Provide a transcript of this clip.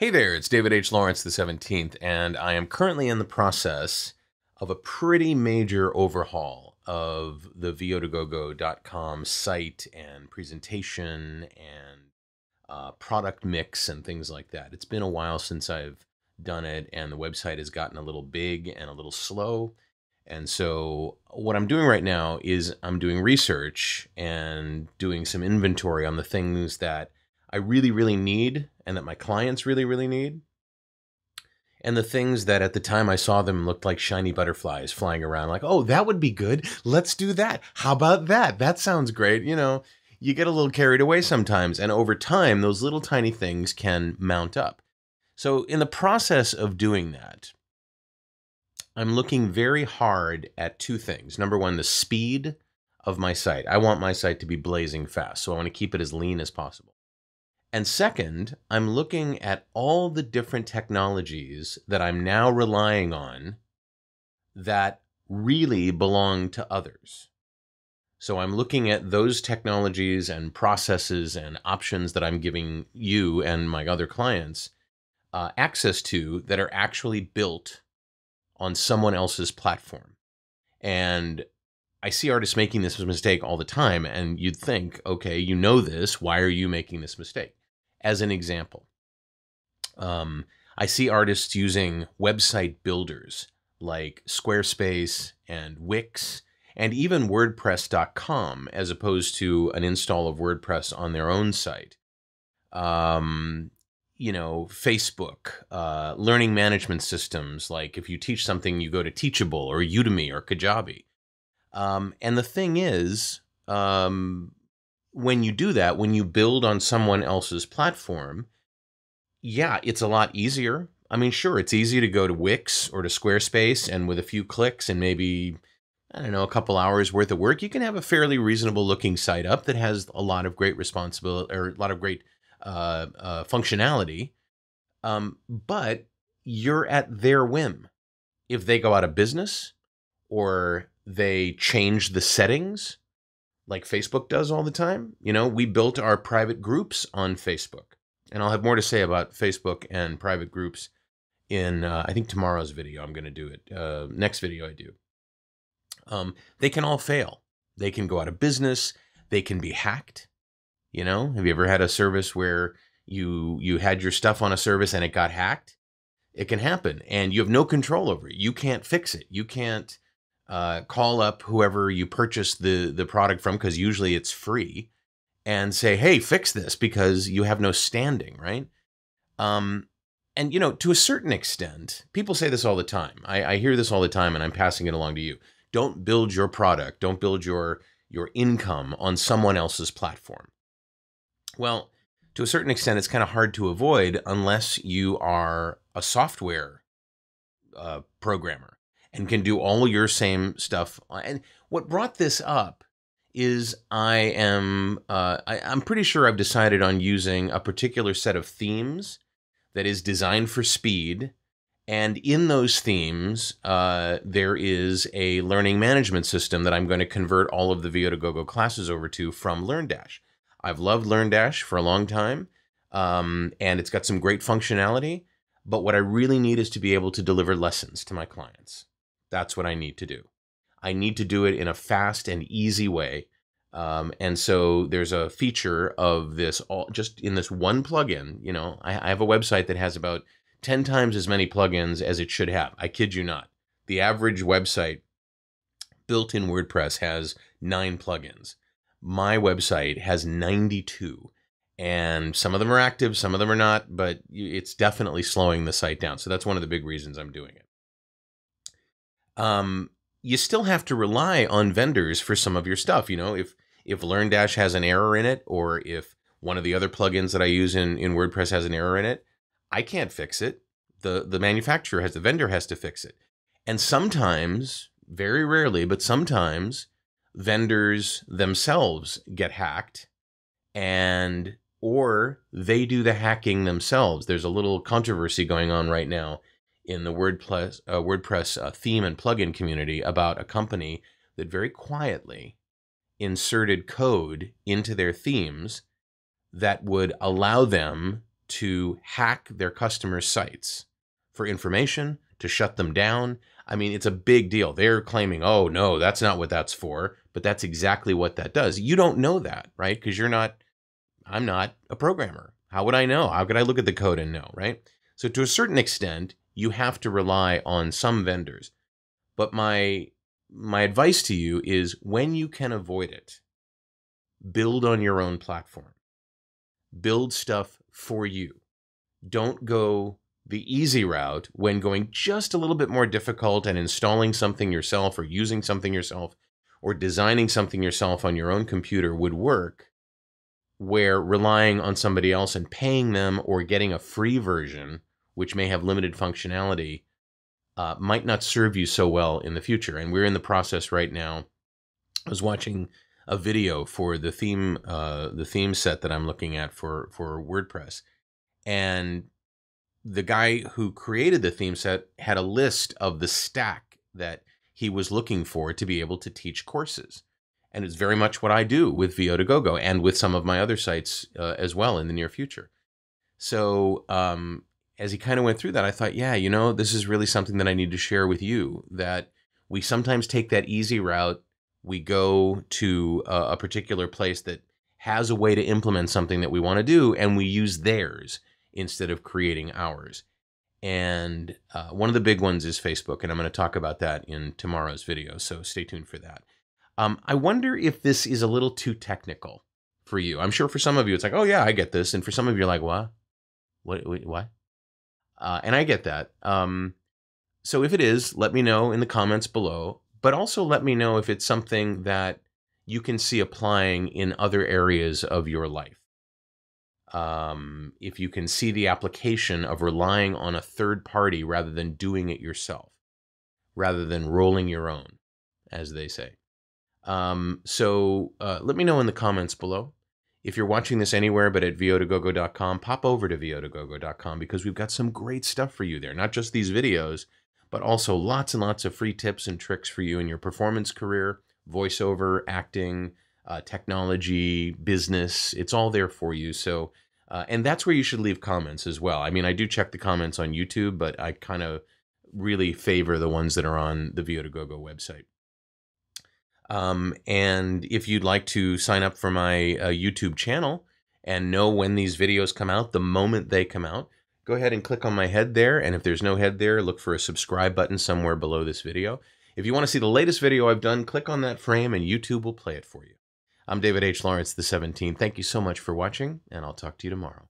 Hey there, it's David H. Lawrence the 17th, and I am currently in the process of a pretty major overhaul of the vo2gogo.com site and presentation and product mix and things like that. It's been a while since I've done it, and the website has gotten a little big and a little slow. And so what I'm doing right now is I'm doing research and doing some inventory on the things that I really, really need and that my clients really, really need. And the things that at the time I saw them looked like shiny butterflies flying around, like, oh, that would be good. Let's do that. How about that? That sounds great. You know, you get a little carried away sometimes. And over time, those little tiny things can mount up. So in the process of doing that, I'm looking very hard at two things. Number one, the speed of my site. I want my site to be blazing fast, so I want to keep it as lean as possible. And second, I'm looking at all the different technologies that I'm now relying on that really belong to others. So I'm looking at those technologies and processes and options that I'm giving you and my other clients access to that are actually built on someone else's platform. And I see artists making this mistake all the time, and you'd think, okay, you know this, why are you making this mistake? As an example, I see artists using website builders like Squarespace and Wix and even WordPress.com as opposed to an install of WordPress on their own site. You know, Facebook, learning management systems, like if you teach something, you go to Teachable or Udemy or Kajabi. And the thing is, when you do that, when you build on someone else's platform, yeah, it's a lot easier. I mean, sure, it's easy to go to Wix or to Squarespace, and with a few clicks and maybe, I don't know, a couple hours worth of work, you can have a fairly reasonable looking site up that has a lot of great responsibility or a lot of great functionality. But you're at their whim. If they go out of business or they change the settings, like Facebook does all the time. You know, we built our private groups on Facebook. And I'll have more to say about Facebook and private groups in, I think, tomorrow's video. I'm going to do it. Next video I do. They can all fail. They can go out of business. They can be hacked. You know, have you ever had a service where you had your stuff on a service and it got hacked? It can happen. And you have no control over it. You can't fix it. You can't call up whoever you purchased the product from, because usually it's free, and say, hey, fix this, because you have no standing, right? And, you know, to a certain extent, people say this all the time. I hear this all the time, and I'm passing it along to you. Don't build your product. Don't build your income on someone else's platform. Well, to a certain extent, it's kind of hard to avoid unless you are a software programmer and can do all your same stuff. And what brought this up is I'm pretty sure I've decided on using a particular set of themes that is designed for speed. And in those themes, there is a learning management system that I'm going to convert all of the vo2gogo classes over to from LearnDash. I've loved LearnDash for a long time, and it's got some great functionality. But what I really need is to be able to deliver lessons to my clients. That's what I need to do. I need to do it in a fast and easy way. And so there's a feature of this all just in this one plugin. You know, I have a website that has about 10 times as many plugins as it should have. I kid you not. The average website built in WordPress has 9 plugins. My website has 92. And some of them are active, some of them are not, but it's definitely slowing the site down. So that's one of the big reasons I'm doing it. You still have to rely on vendors for some of your stuff. You know, if LearnDash has an error in it, or if one of the other plugins that I use in WordPress has an error in it, I can't fix it. The vendor has to fix it. And sometimes, very rarely, but sometimes vendors themselves get hacked, or they do the hacking themselves. There's a little controversy going on right now in the WordPress theme and plugin community about a company that very quietly inserted code into their themes that would allow them to hack their customers' sites for information, to shut them down. I mean, it's a big deal. They're claiming, oh, no, that's not what that's for. But that's exactly what that does. You don't know that, right? Because I'm not a programmer. How would I know? How could I look at the code and know, right? So to a certain extent, you have to rely on some vendors. But my advice to you is, when you can avoid it, build on your own platform. Build stuff for you. Don't go the easy route when going just a little bit more difficult and installing something yourself or using something yourself or designing something yourself on your own computer would work, where relying on somebody else and paying them or getting a free version, which may have limited functionality, might not serve you so well in the future. And we're in the process right now. I was watching a video for the theme set that I'm looking at for WordPress, and the guy who created the theme set had a list of the stack that he was looking for to be able to teach courses. And it's very much what I do with VO2GoGo and with some of my other sites as well in the near future. So as he kind of went through that, I thought, yeah, this is really something that I need to share with you, that we sometimes take that easy route. We go to a particular place that has a way to implement something that we want to do, and we use theirs instead of creating ours. And one of the big ones is Facebook, and I'm going to talk about that in tomorrow's video, so stay tuned for that. I wonder if this is a little too technical for you. I'm sure for some of you it's like, oh yeah, I get this. And for some of you, are like, what? What? And I get that. So if it is, let me know in the comments below, but also let me know if it's something that you can see applying in other areas of your life. If you can see the application of relying on a third party rather than doing it yourself, rather than rolling your own, as they say. So let me know in the comments below. If you're watching this anywhere but at vo2gogo.com, pop over to vo2gogo.com, because we've got some great stuff for you there. Not just these videos, but also lots and lots of free tips and tricks for you in your performance career, voiceover, acting, technology, business. It's all there for you. So, and that's where you should leave comments as well. I mean, I do check the comments on YouTube, but I kind of really favor the ones that are on the Vo2Gogo website. And if you'd like to sign up for my YouTube channel and know when these videos come out, the moment they come out, go ahead and click on my head there. And if there's no head there, look for a subscribe button somewhere below this video. If you want to see the latest video I've done, click on that frame and YouTube will play it for you. I'm David H. Lawrence, the 17th. Thank you so much for watching, and I'll talk to you tomorrow.